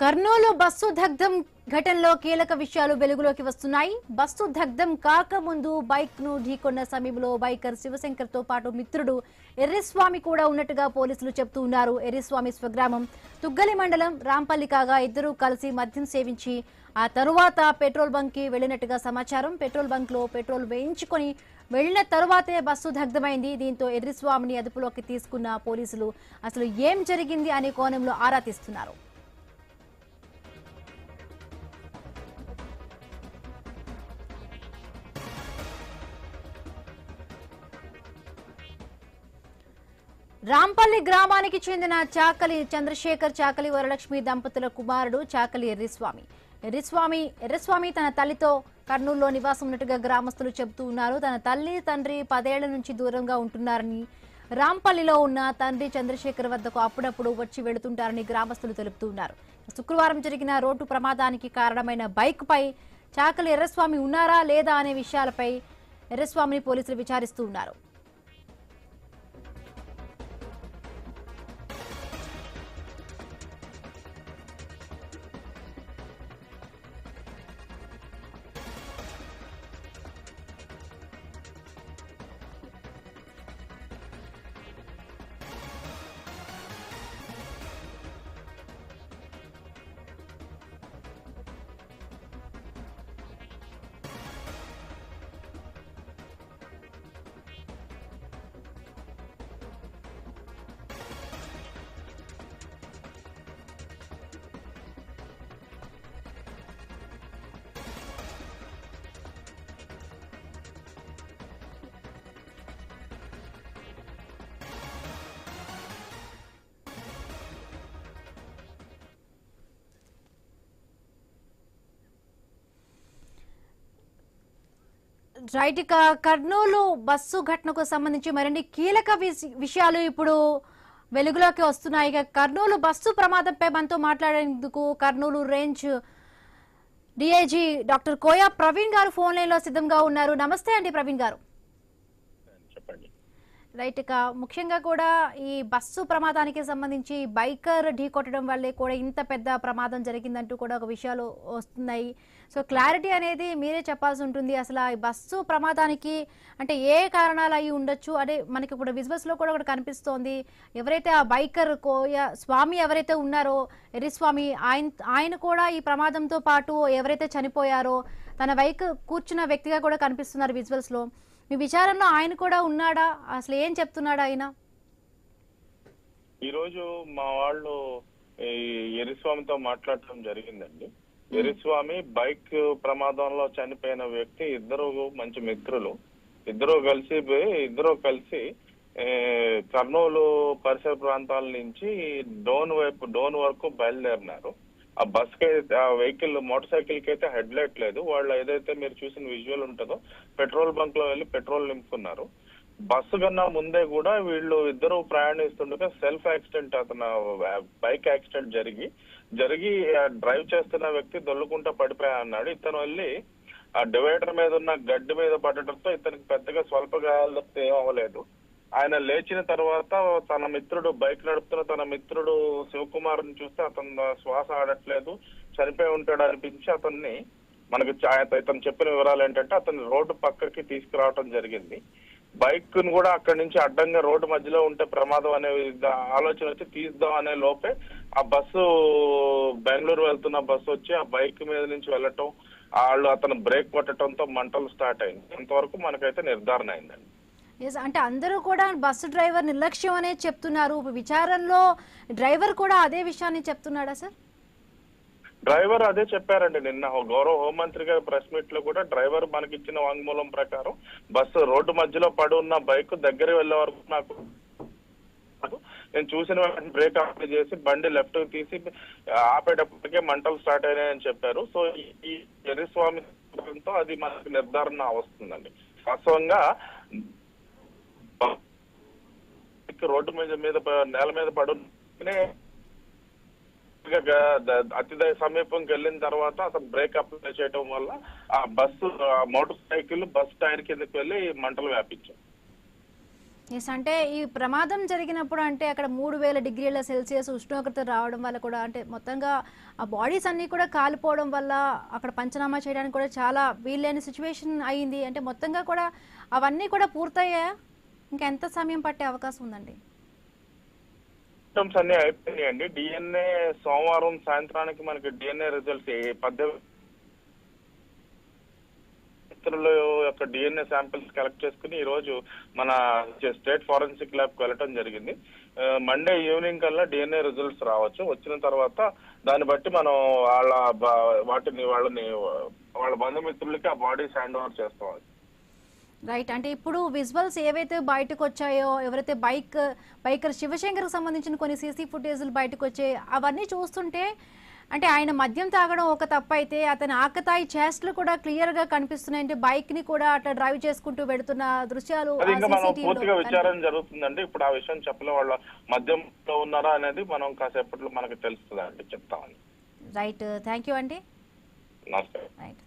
Kurnool bus దగ్ధం ఘటనలో కీలక విషయాలు వెలుగులోకి వస్తున్నాయి. బస్సు దగ్ధం కాకముందు బైక్ ను ఢీకొన్న సమయంలో బైకర్ శివశంకర్ తో పాటు మిత్రుడు ఎర్రిస్వామి కూడా ఉన్నట్టుగా పోలీసులు చెబుతూ ఉన్నారు. ఎర్రిస్వామి స్వగ్రామం తుగ్గలి మండలం రాంపల్లి కాగా ఇద్దరూ కలిసి మద్యం సేవించి ఆ తరువాత పెట్రోల్ బంక్ కి వెళ్లినట్టుగా సమాచారం. పెట్రోల్ బంక్ లో పెట్రోల్ వేయించుకొని వెళ్లిన తరువాతే బస్సు దగ్ధమైంది. దీంతో ఎర్రిస్వామిని అదుపులోకి తీసుకున్న పోలీసులు అసలు ఏం జరిగింది అనే కోణంలో ఆరా తీస్తున్నారు. రాంపల్లి గ్రామానికి చెందిన చాకలి చంద్రశేఖర్, చాకలి వరలక్ష్మి దంపతుల కుమారుడు చాకలి ఎర్రిస్వామి. ఎర్రిస్వామి తన తల్లితో కర్నూలులో నివాసం ఉన్నట్టుగా గ్రామస్తులు చెబుతూ ఉన్నారు. తన తల్లి తండ్రి 10 ఏళ్ల నుంచి దూరంగా ఉంటున్నారని, రాంపల్లిలో ఉన్న తండ్రి చంద్రశేఖర్ వద్దకు అప్పుడప్పుడు వచ్చి వెళుతుంటారని గ్రామస్తులు తెలుపుతూ ఉన్నారు. శుక్రవారం జరిగిన రోడ్డు ప్రమాదానికి కారణమైన బైక్ పై చాకలి ఎర్రిస్వామి ఉన్నారా లేదా అనే విషయాలపై ఎర్రిస్వామిని పోలీసులు విచారిస్తూ ఉన్నారు. రైట్, ఇక కర్నూలు బస్సు ఘటనకు సంబంధించి మరిన్ని కీలక విషయాలు ఇప్పుడు వెలుగులోకి వస్తున్నాయి. ఇక కర్నూలు బస్సు ప్రమాదంపై మనతో మాట్లాడేందుకు Kurnool range DIG doctor Koya Praveen గారు ఫోన్ లైన్ లో సిద్ధంగా ఉన్నారు. నమస్తే అండి ప్రవీణ్ గారు. రైట్, ఇక ముఖ్యంగా కూడా ఈ బస్సు ప్రమాదానికి సంబంధించి బైకర్ ఢీ కొట్టడం వల్లే కూడా ఇంత పెద్ద ప్రమాదం జరిగిందంటూ కూడా ఒక విషయాలు వస్తున్నాయి. సో క్లారిటీ అనేది మీరే చెప్పాల్సి ఉంటుంది. అసలు ఈ బస్సు ప్రమాదానికి అంటే ఏ కారణాలు అయి ఉండొచ్చు అంటే మనకి ఇప్పుడు విజువల్స్ లో కూడా ఒకటి కనిపిస్తోంది. ఎవరైతే ఆ బైకర్ కోయ స్వామి ఎవరైతే ఉన్నారో ఎర్రిస్వామి ఆయన కూడా ఈ ప్రమాదంతో పాటు ఎవరైతే చనిపోయారో తన బైక్ కూర్చున్న వ్యక్తిగా కూడా కనిపిస్తున్నారు విజువల్స్ లో. మీ విచారంలో ఆయన కూడా ఉన్నాడా? అసలు ఏం చెప్తున్నాడు ఆయన? ఈ రోజు మా వాళ్ళు ఎర్రిస్వామితో మాట్లాడటం జరిగిందండి. ఎర్రిస్వామి బైక్ ప్రమాదంలో చనిపోయిన వ్యక్తి ఇద్దరు మంచి మిత్రులు. ఇద్దరు కలిసి కర్నూలు పరిసర ప్రాంతాల నుంచి డోన్ వరకు బయలుదేరినారు. ఆ బస్ కి ఆ వెహికల్ మోటార్ సైకిల్ కి అయితే హెడ్ లైట్ లేదు. వాళ్ళు ఏదైతే మీరు చూసిన విజువల్ ఉంటుందో పెట్రోల్ బంక్ లో వెళ్ళి పెట్రోల్ నింపుకున్నారు. బస్సు కన్నా ముందే కూడా వీళ్ళు ఇద్దరు ప్రయాణిస్తుండగా సెల్ఫ్ యాక్సిడెంట్, అతను బైక్ యాక్సిడెంట్ జరిగి డ్రైవ్ చేస్తున్న వ్యక్తి దొల్లుకుంటా పడిపోయా అన్నాడు. ఇతను వెళ్ళి ఆ డివైడర్ మీద ఉన్న గడ్డి మీద పడటంతో ఇతనికి పెద్దగా స్వల్ప గాయాలు తప్పితే ఏం అవ్వలేదు. ఆయన లేచిన తర్వాత తన మిత్రుడు బైక్ నడుపుతున్న తన మిత్రుడు శివకుమార్ ని చూస్తే అతను శ్వాస ఆడట్లేదు, చనిపోయి ఉంటాడు అనిపించి అతన్ని ఇతను చెప్పిన వివరాలు ఏంటంటే అతన్ని రోడ్డు పక్కకి తీసుకురావటం జరిగింది. బైక్ ను కూడా అక్కడి నుంచి అడ్డంగా రోడ్డు మధ్యలో ఉంటే ప్రమాదం అనే ఆలోచన వచ్చి తీద్దాం అనే లోపే ఆ బస్సు బెంగళూరు వెళ్తున్న బస్సు వచ్చి ఆ బైక్ మీద నుంచి వెళ్ళటం, అతను బ్రేక్ కొట్టడంతో మంటలు స్టార్ట్ అయింది. ఇంతవరకు మనకైతే నిర్ధారణ అయిందండి. అంటే అందరూ కూడా బస్సు డ్రైవర్ నిర్లక్ష్యం అనే చెప్తున్నారు. విచారణలో డ్రైవర్ కూడా అదే విషయాన్ని చెప్తున్నాడా సార్? డ్రైవర్ అదే చెప్పారండి. నిన్న గౌరవ హోంమంత్రి గారి ప్రెస్ మీట్ లో కూడా డ్రైవర్ మనకిచ్చిన వాంగ్మూలం ప్రకారం బస్సు రోడ్డు మధ్యలో పడి ఉన్న బైక్ దగ్గర వెళ్లే వరకు నేను చూసిన బ్రేక్ అప్లై చేసి బండి లెఫ్ట్ తీసి ఆపేటప్పటికే మంటలు స్టార్ట్ అయినాయని చెప్పారు. సో ఈ ఎర్రిస్వామితో అది మనకు నిర్ధారణ వస్తుందండి. వాస్తవంగా రోడ్డు మీద నేల మీద పడునే అతి సమీపంకి వెళ్ళిన తర్వాత అతను బ్రేక్ అప్లై చేయడం వల్ల ఆ bus motorcycle bus tyre కిందకి వెళ్ళి మంటలు వ్యాపించాయి. ఎస్, అంటే ఈ ప్రమాదం జరిగినప్పుడు అంటే అక్కడ 3000 డిగ్రీల సెల్సియస్ ఉష్ణోగ్రత రావడం వల్ల కూడా అంటే మొత్తంగా ఆ బాడీస్ అన్నీ కూడా కాలిపోవడం వల్ల అక్కడ పంచనామా చేయడానికి కూడా చాలా వీలైన సిచ్యువేషన్ అయ్యింది. అంటే మొత్తంగా కూడా అవన్నీ కూడా పూర్తయ్యాయా? ఇంకా ఎంత సమయం పట్టే అవకాశం ఉందండి? సిస్టమ్స్ అన్ని అయిపోయినాయండి. డిఎన్ఏ సోమవారం సాయంత్రానికి మనకి డిఎన్ఏ రిజల్ట్స్ 18 వ్యక్తుల యొక్క డిఎన్ఏ శాంపిల్స్ కలెక్ట్ చేసుకుని ఈ రోజు మన స్టేట్ ఫారెన్సిక్ ల్యాబ్ కి వెళ్ళటం జరిగింది. మండే ఈవినింగ్ కల్లా డిఎన్ఏ రిజల్ట్స్ రావచ్చు. వచ్చిన తర్వాత దాన్ని బట్టి మనం వాళ్ళ బంధుమిత్రులకి ఆ బాడీస్ హ్యాండ్ ఓవర్ చేస్తాం. రైట్, అంటే ఇప్పుడు విజువల్స్ ఏవైతే బయటకు వచ్చాయో, ఎవరైతే బైకర్ శివశంకర్కి సంబంధించిన కొన్ని సీసీ ఫుటేజ్లు బయటకు వచ్చాయి, అవన్నీ చూస్తుంటే అంటే ఆయన మద్యం తాగడం ఒక తప్పు అయితే అతని ఆకతాయి చేష్టలు కూడా క్లియర్ గా కనిపిస్తున్నాయి. అంటే బైక్ ని కూడా అట్లా డ్రైవ్ చేసుకుంటూ వెడుతున్న దృశ్యాలు ఇంకా మనం పూర్తిగా విచారణ జరుగుతుందండి. ఇప్పుడు ఆ విషయం చెప్పలే, వాళ్ళ మద్యంలో ఉన్నారా అనేది మనం కాసేపట్లో మనకు తెలుస్తుంది అండి, చెప్తామని. రైట్, థ్యాంక్ యూ అండి. నమస్కారం. రైట్.